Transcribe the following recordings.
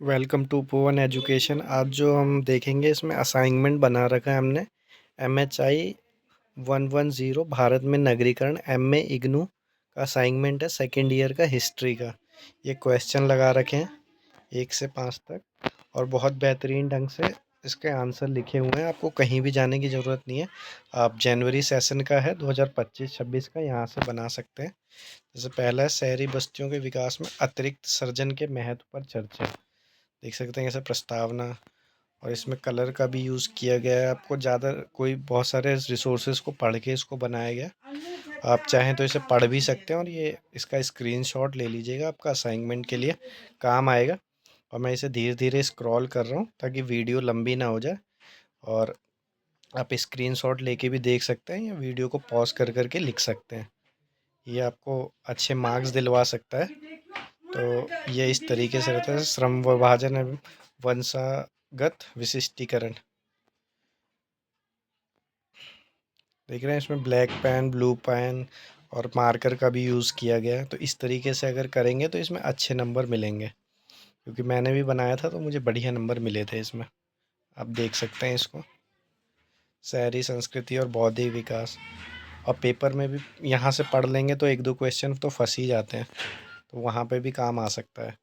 Welcome to Bhuvan education. आज जो हम देखेंगे इसमें असाइनमेंट बना रखा है हमने। MHI 110 भारत में नगरीकरण MA इग्नू का असाइनमेंट है, सेकेंड ईयर का हिस्ट्री का। ये क्वेश्चन लगा रखे हैं 1 से 5 तक और बहुत बेहतरीन ढंग से इसके आंसर लिखे हुए हैं। आपको कहीं भी जाने की ज़रूरत नहीं है। आप जनवरी सेशन का है 2025-26 का, यहाँ से बना सकते हैं। जैसे पहला है, शहरी बस्तियों के विकास में अतिरिक्त सर्जन के महत्व पर चर्चा। देख सकते हैं कैसे प्रस्तावना, और इसमें कलर का भी यूज़ किया गया है। आपको ज़्यादा कोई बहुत सारे रिसोर्सेज को पढ़ के इसको बनाया गया। आप चाहें तो इसे पढ़ भी सकते हैं और ये इसका स्क्रीनशॉट ले लीजिएगा, आपका असाइनमेंट के लिए काम आएगा। और मैं इसे धीरे धीरे स्क्रॉल कर रहा हूँ ताकि वीडियो लंबी ना हो जाए, और आप स्क्रीनशॉट लेके भी देख सकते हैं या वीडियो को पॉज कर करके लिख सकते हैं। ये आपको अच्छे मार्क्स दिलवा सकता है। तो ये इस तरीके से रहता है, श्रम विभाजन एवं वंशागत विशिष्टीकरण। देख रहे हैं इसमें ब्लैक पेन, ब्लू पेन और मार्कर का भी यूज़ किया गया है। तो इस तरीके से अगर करेंगे तो इसमें अच्छे नंबर मिलेंगे, क्योंकि मैंने भी बनाया था तो मुझे बढ़िया नंबर मिले थे इसमें। आप देख सकते हैं इसको, शहरी संस्कृति और बौद्धिक विकास। और पेपर में भी यहाँ से पढ़ लेंगे तो एक दो क्वेश्चन तो फंस ही जाते हैं, तो वहाँ पे भी काम आ सकता है।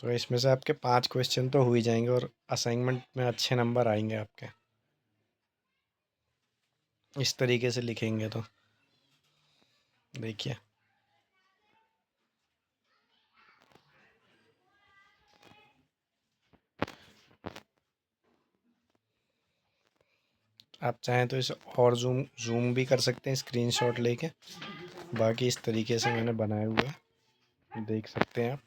तो इसमें से आपके 5 क्वेश्चन तो हो ही जाएंगे और असाइनमेंट में अच्छे नंबर आएंगे आपके, इस तरीके से लिखेंगे तो। देखिए, आप चाहें तो इसे और जूम जूम भी कर सकते हैं स्क्रीनशॉट लेके। बाकी इस तरीके से मैंने बनाए हुए हैं, देख सकते हैं आप।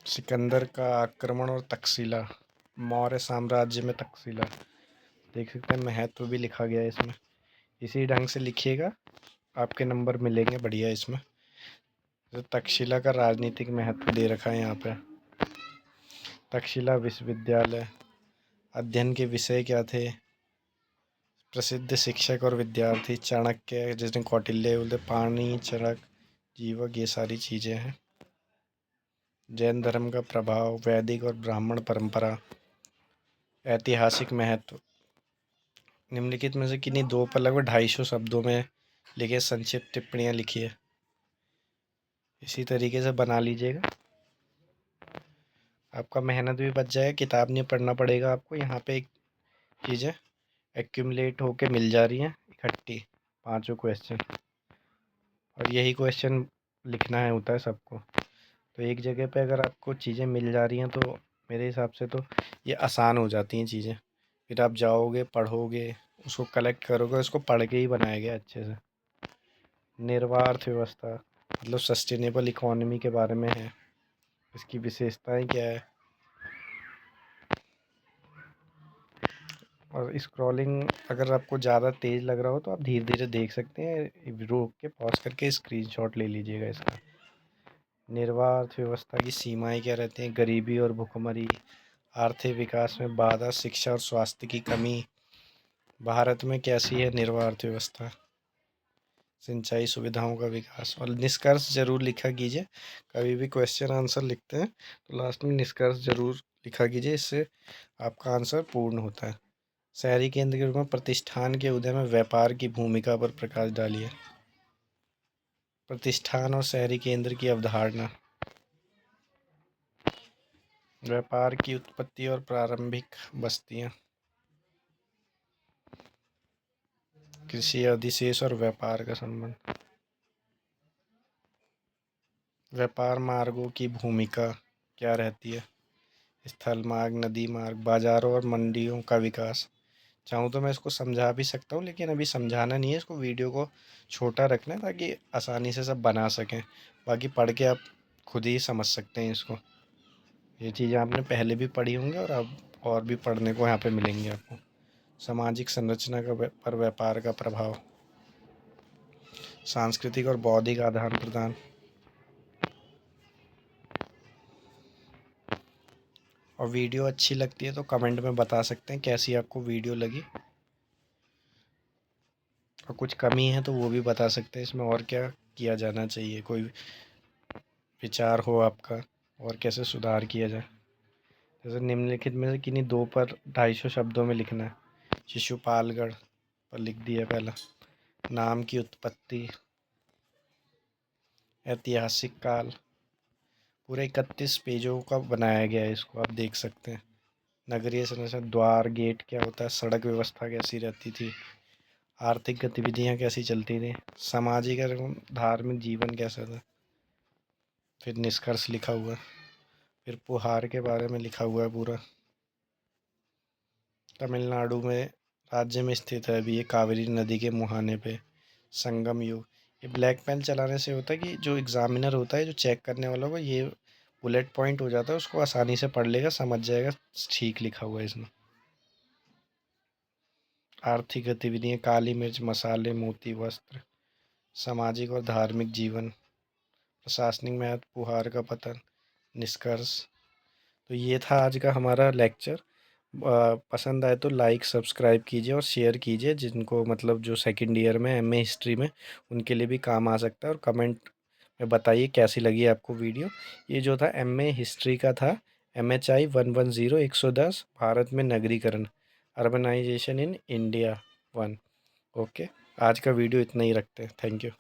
सिकंदर का आक्रमण और तक्षशिला, मौर्य साम्राज्य में तक्षशिला। देख सकते हैं महत्व भी लिखा गया है इसमें। इसी ढंग से लिखिएगा, आपके नंबर मिलेंगे बढ़िया इसमें। तो तक्षशिला का राजनीतिक महत्व दे रखा है यहाँ पे। तक्षशिला विश्वविद्यालय, अध्ययन के विषय क्या थे? प्रसिद्ध शिक्षक और विद्यार्थी चाणक्य, जिसने कौटिल्य बोलते, पाणिनि, चरक, जीवक, ये सारी चीज़ें हैं। जैन धर्म का प्रभाव, वैदिक और ब्राह्मण परंपरा, ऐतिहासिक महत्व। निम्नलिखित में से किन्हीं दो पर लगभग 250 शब्दों में लिखे संक्षिप्त टिप्पणियाँ लिखिए। इसी तरीके से बना लीजिएगा, आपका मेहनत भी बच जाएगा, किताब नहीं पढ़ना पड़ेगा आपको। यहाँ पे एक चीज़ें एक्यूमुलेट होके मिल जा रही हैं इकट्ठी, 5 क्वेश्चन, और यही क्वेश्चन लिखना है होता है सबको। तो एक जगह पे अगर आपको चीज़ें मिल जा रही हैं तो मेरे हिसाब से तो ये आसान हो जाती हैं चीज़ें। फिर आप जाओगे, पढ़ोगे, उसको कलेक्ट करोगे, उसको पढ़ के ही बनाया गया अच्छे से। निर्वाह अर्थव्यवस्था मतलब सस्टेनेबल इकोनॉमी के बारे में है, इसकी विशेषताएं क्या है। और स्क्रॉलिंग अगर आपको ज़्यादा तेज़ लग रहा हो तो आप धीरे धीरे देख सकते हैं, रोक के पॉज करके स्क्रीनशॉट ले लीजिएगा इसका। निर्वाह अर्थव्यवस्था की सीमाएं क्या रहती हैं? गरीबी और भुखमरी, आर्थिक विकास में बाधा, शिक्षा और स्वास्थ्य की कमी। भारत में कैसी है निर्वाह अर्थव्यवस्था? सिंचाई सुविधाओं का विकास। और निष्कर्ष जरूर लिखा कीजिए, कभी भी क्वेश्चन आंसर लिखते हैं तो लास्ट में निष्कर्ष जरूर लिखा कीजिए, इससे आपका आंसर पूर्ण होता है। शहरी केंद्र के रूप में प्रतिष्ठान के उदय में व्यापार की भूमिका पर प्रकाश डालिए। प्रतिष्ठान और शहरी केंद्र की अवधारणा। व्यापार की उत्पत्ति और प्रारंभिक बस्तियां। कृषि अधिशेष और व्यापार का संबंध। व्यापार मार्गों की भूमिका क्या रहती है? स्थल मार्ग, नदी मार्ग, बाजारों और मंडियों का विकास। चाहूँ तो मैं इसको समझा भी सकता हूँ, लेकिन अभी समझाना नहीं है, इसको वीडियो को छोटा रखना है ताकि आसानी से सब बना सकें। बाकी पढ़ के आप खुद ही समझ सकते हैं इसको। ये चीज़ें आपने पहले भी पढ़ी होंगी और अब और भी पढ़ने को यहाँ पे मिलेंगी आपको। सामाजिक संरचना का पर व्यापार का प्रभाव। सांस्कृतिक और बौद्धिक आदान प्रदान। और वीडियो अच्छी लगती है तो कमेंट में बता सकते हैं कैसी आपको वीडियो लगी। और कुछ कमी है तो वो भी बता सकते हैं इसमें, और क्या किया जाना चाहिए, कोई विचार हो आपका और कैसे सुधार किया जाए। जैसे निम्नलिखित में से किन्हीं दो पर 250 शब्दों में लिखना है। शिशुपालगढ़ पर लिख दिया पहला। नाम की उत्पत्ति, ऐतिहासिक काल। पूरे 31 पेजों का बनाया गया है इसको, आप देख सकते हैं। नगरीय संरचना, द्वार गेट क्या होता है, सड़क व्यवस्था कैसी रहती थी, आर्थिक गतिविधियाँ कैसी चलती थी, सामाजिक एवं धार्मिक जीवन कैसा था। फिर निष्कर्ष लिखा हुआ है। फिर पुहार के बारे में लिखा हुआ है पूरा। तमिलनाडु में राज्य में स्थित है अभी ये, कावेरी नदी के मुहाने पे। संगम युग, ये ब्लैक पेन चलाने से होता है कि जो एग्जामिनर होता है, जो चेक करने वाला होगा, ये बुलेट पॉइंट हो जाता है, उसको आसानी से पढ़ लेगा, समझ जाएगा ठीक लिखा हुआ है इसमें। आर्थिक गतिविधियाँ, काली मिर्च, मसाले, मोती, वस्त्र। सामाजिक और धार्मिक जीवन। प्रशासनिक महत्व, पुहार का पतन। निष्कर्ष। तो ये था आज का हमारा लेक्चर। पसंद आए तो लाइक सब्सक्राइब कीजिए और शेयर कीजिए, जिनको मतलब जो सेकंड ईयर में एमए हिस्ट्री में, उनके लिए भी काम आ सकता है। और कमेंट में बताइए कैसी लगी आपको वीडियो। ये जो था एमए हिस्ट्री का था, MHI 110 110 भारत में नगरीकरण, अर्बनाइजेशन इन इंडिया 1। ओके, आज का वीडियो इतना ही रखते हैं। Thank you.